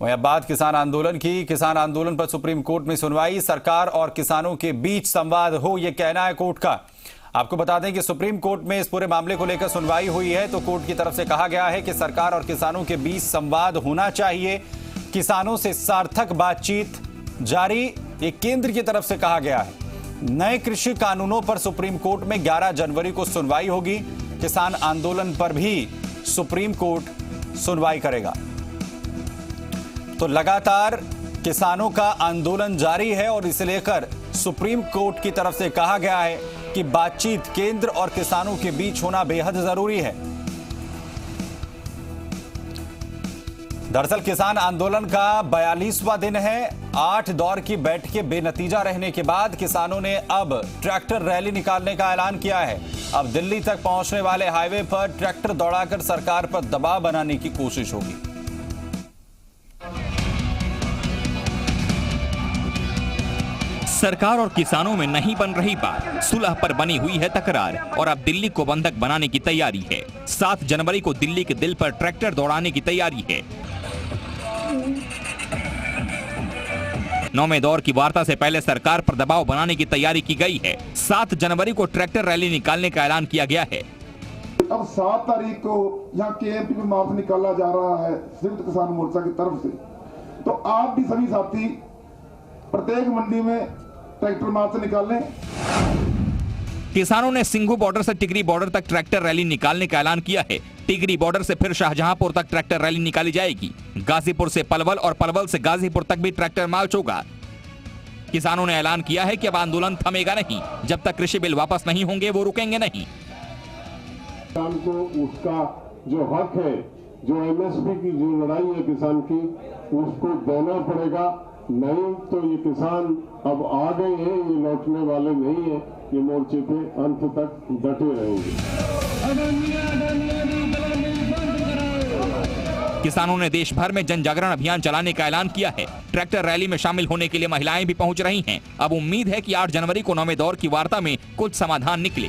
वहीं अब बात किसान आंदोलन की। किसान आंदोलन पर सुप्रीम कोर्ट में सुनवाई। सरकार और किसानों के बीच संवाद हो, यह कहना है कोर्ट का। आपको बता दें कि सुप्रीम कोर्ट में इस पूरे मामले को लेकर सुनवाई हुई है, तो कोर्ट की तरफ से कहा गया है कि सरकार और किसानों के बीच संवाद होना चाहिए। किसानों से सार्थक बातचीत जारी, ये केंद्र की तरफ से कहा गया है। नए कृषि कानूनों पर सुप्रीम कोर्ट में 11 जनवरी को सुनवाई होगी। किसान आंदोलन पर भी सुप्रीम कोर्ट सुनवाई करेगा। तो लगातार किसानों का आंदोलन जारी है और इसे लेकर सुप्रीम कोर्ट की तरफ से कहा गया है कि बातचीत केंद्र और किसानों के बीच होना बेहद जरूरी है। दरअसल किसान आंदोलन का 42वां दिन है। 8 दौर की बैठकें बेनतीजा रहने के बाद किसानों ने अब ट्रैक्टर रैली निकालने का ऐलान किया है। अब दिल्ली तक पहुंचने वाले हाईवे पर ट्रैक्टर दौड़ाकर सरकार पर दबाव बनाने की कोशिश होगी। सरकार और किसानों में नहीं बन रही बात, सुलह पर बनी हुई है तकरार और अब दिल्ली को बंधक बनाने की तैयारी है। 7 जनवरी को दिल्ली के दिल पर ट्रैक्टर दौड़ाने की तैयारी है। 9वें दौर की वार्ता से पहले सरकार पर दबाव बनाने की तैयारी की गई है। 7 जनवरी को ट्रैक्टर रैली निकालने का ऐलान किया गया है। अब 7 तारीख को यहाँ केएमपी में मार्च निकाला जा रहा है संयुक्त किसान मोर्चा की तरफ से, तो आप भी सभी साथी प्रत्येक मंडी में ट्रैक्टर मार्च निकालें। किसानों ने सिंघू बॉर्डर से टिकरी बॉर्डर तक ट्रैक्टर रैली निकालने का ऐलान किया है। टिकरी बॉर्डर से फिर शाहजहांपुर तक ट्रैक्टर रैली निकाली जाएगी। गाजीपुर से पलवल और पलवल से गाजीपुर तक भी ट्रैक्टर मार्च होगा। किसानों ने ऐलान किया है कि अब आंदोलन थमेगा नहीं, जब तक कृषि बिल वापस नहीं होंगे वो रुकेंगे नहीं। किसान को उसका जो हक है, जो एमएसपी की जो लड़ाई है किसान की, उसको देना पड़ेगा। नहीं तो ये किसान अब आ गए हैं, ये लौटने वाले नहीं है। ये मोर्चे पे अंत तक डटे रहेंगे। किसानों ने देश भर में जन जागरण अभियान चलाने का ऐलान किया है। ट्रैक्टर रैली में शामिल होने के लिए महिलाएं भी पहुंच रही हैं। अब उम्मीद है कि 8 जनवरी को 9वें दौर की वार्ता में कुछ समाधान निकले।